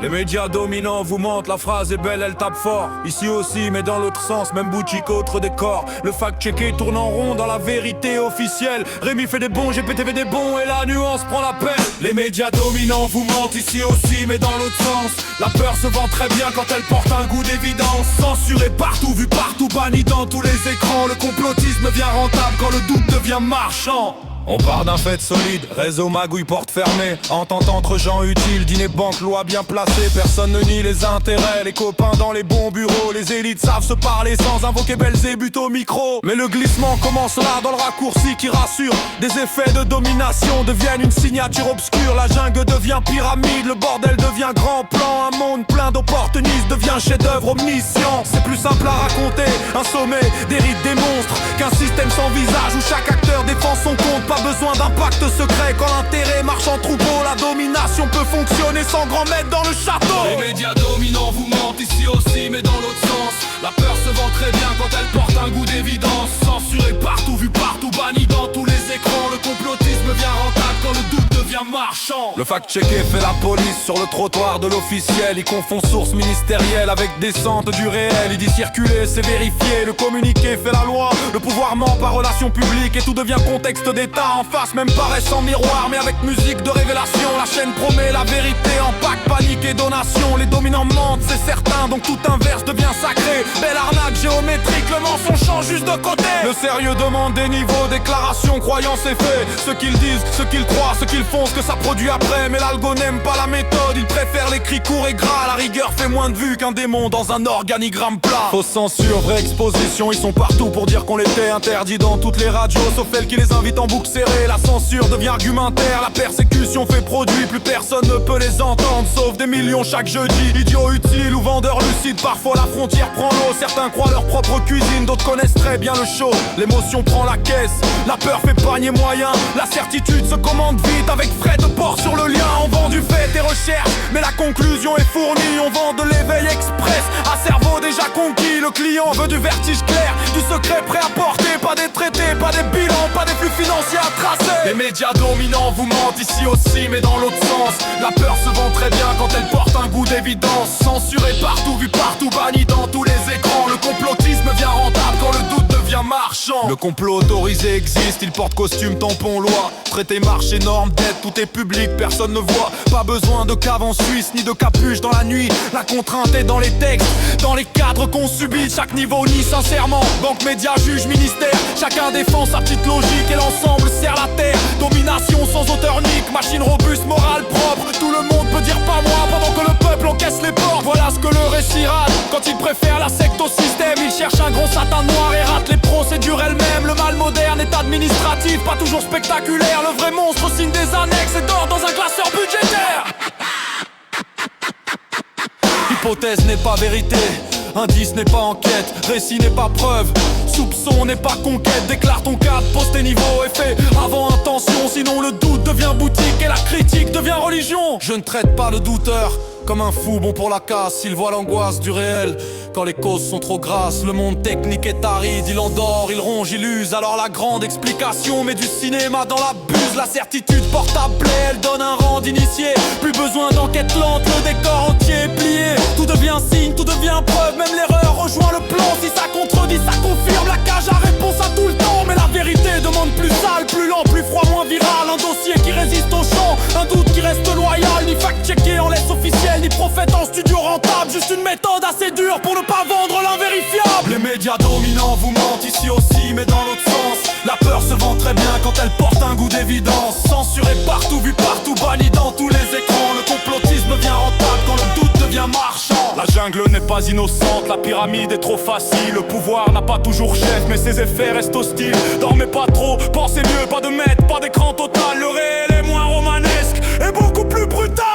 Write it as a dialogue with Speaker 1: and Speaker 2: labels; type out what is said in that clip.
Speaker 1: Les médias dominants vous mentent, la phrase est belle, elle tape fort. Ici aussi, mais dans l'autre sens, même boutique, autre décor. Le fact-checké tourne en rond dans la vérité officielle. Rémi fait des bons, GPT fait des bons, et la nuance prend la peine. Les médias dominants vous mentent, ici aussi, mais dans l'autre sens. La peur se vend très bien quand elle porte un goût d'évidence. Censuré partout, vu partout, banni dans tous les écrans. Le complotisme devient rentable quand le doute devient marchand. On part d'un fait solide, réseau magouille porte fermée. Entente entre gens utiles, dîner banque, loi bien placée. Personne ne nie les intérêts, les copains dans les bons bureaux. Les élites savent se parler sans invoquer Belzébuth au micro. Mais le glissement commence là, dans le raccourci qui rassure. Des effets de domination deviennent une signature obscure. La jungle devient pyramide, le bordel devient grand plan. Un monde plein d'opportunistes devient chef-d'œuvre omniscient. C'est plus simple à raconter, un sommet, des rites, des monstres, qu'un système sans visage où chaque acteur défend son compte. Pas besoin d'un pacte secret quand l'intérêt marche en troupeau. La domination peut fonctionner sans grand maître dans le château. Les médias dominants vous mentent ici aussi mais dans l'autre sens. La peur se vend très bien quand elle porte un goût d'évidence. Censuré partout, vu partout, banni dans tous les écrans. Le complotisme devient rentable quand le doute devient marchand. Le fact-checké fait la police sur le trottoir de l'officiel. Il confond source ministérielle avec descente du réel. Il dit circuler, c'est vérifier. Le communiqué fait la loi. Le pouvoir ment par relation publique et tout devient contexte d'état. En face, même paraît sans miroir, mais avec musique de révélation. La chaîne promet la vérité en pack, panique et donation. Les dominants mentent, c'est certain, donc tout inverse devient sacré. Belle arnaque géométrique, le mensonge change juste de côté. Le sérieux demande des niveaux, déclaration, croyance et fait. Ce qu'ils disent, ce qu'ils croient, ce qu'ils font, ce que ça produit après. Mais l'algo n'aime pas la méthode, il préfère les cris courts et gras. La rigueur fait moins de vues qu'un démon dans un organigramme plat. Fausse censure, vraie exposition, ils sont partout pour dire qu'on l'était. Interdit dans toutes les radios, sauf celles qui les invitent en boucle serrée. La censure devient argumentaire, la persécution fait produit. Plus personne ne peut les entendre, sauf des millions chaque jeudi. Idiots utiles ou vendeurs lucides, parfois la frontière prend l'eau. Certains croient leur propre cuisine, d'autres connaissent très bien le show. L'émotion prend la caisse, la peur fait panier moyen. La certitude se commande vite avec frais de port sur le lien. On vend du fait et recherche, mais la conclusion est fournie. On vend de l'éveil express à cerveau déjà conquis. Le client veut du vertige clair, du secret prêt à porter. Pas des traités, pas des bilans, pas des flux financiers à tracer. Les médias dominants vous mentent ici aussi mais dans l'autre sens. La peur se vend très bien quand elle porte un goût d'évidence. Censuré partout, vu partout, banni dans tous les écrans. Le complotisme devient rentable quand le doute devient marchand. Le complot autorisé existe, il porte costume, tampon, loi. Traité, marché, norme, dette, tout est public, personne ne voit. Pas besoin de cave en Suisse, ni de capuche dans la nuit. La contrainte est dans les textes, dans les cadres qu'on subit. Chaque niveau nie sincèrement, banque, médias, juge, ministère. Chacun défend sa petite logique et l'ensemble serre la terre. Domination sans auteur unique, machine robuste, morale propre. Tout le monde peut dire pas moi pendant que le peuple encaisse les portes. Voilà ce que le récit rate quand il préfère la secte au système. Il cherche un gros satin noir et rate les procédures elles-mêmes. Le mal moderne est administratif, pas toujours spectaculaire. Le vrai monstre signe des annexes et dort dans un classeur budgétaire. Hypothèse n'est pas vérité, indice n'est pas enquête, récit n'est pas preuve, soupçon n'est pas conquête. Déclare ton cadre, pose tes niveaux et fais avant intention. Sinon le doute devient boutique et la critique devient religion. Je ne traite pas le douteur comme un fou bon pour la casse. Il voit l'angoisse du réel quand les causes sont trop grasses. Le monde technique est aride, il endort, il ronge, il use. Alors la grande explication met du cinéma dans la buse. La certitude porte à plaie, elle donne un rang d'initié. Plus besoin d'enquête lente, le décor entier est plié. Tout devient signe, tout devient preuve, même l'erreur rejoint le plan. Si ça contredit, ça confirme, la cage a réponse à tout le temps. Mais la vérité demande plus sale, plus lent, plus froid, moins viral. Un dossier qui résiste au champ, un doute qui reste loyal. Ni fact-checké en laisse officielle, ni prophète en studio rentable. Juste une méthode assez dure pour ne pas vendre l'invérifiable. Les médias dominants vous mentent ici aussi mais dans l'autre sens. La peur se vend très bien quand elle porte un goût d'évidence. Censuré partout, vu partout, banni dans tous les écrans. Le complotisme devient rentable quand le doute devient marchand. La jungle n'est pas innocente, la pyramide est trop facile. Le pouvoir n'a pas toujours chef mais ses effets restent hostiles. Dormez pas trop, pensez mieux, pas de maître, pas d'écran total. Le réel est moins romanesque et beaucoup plus brutal.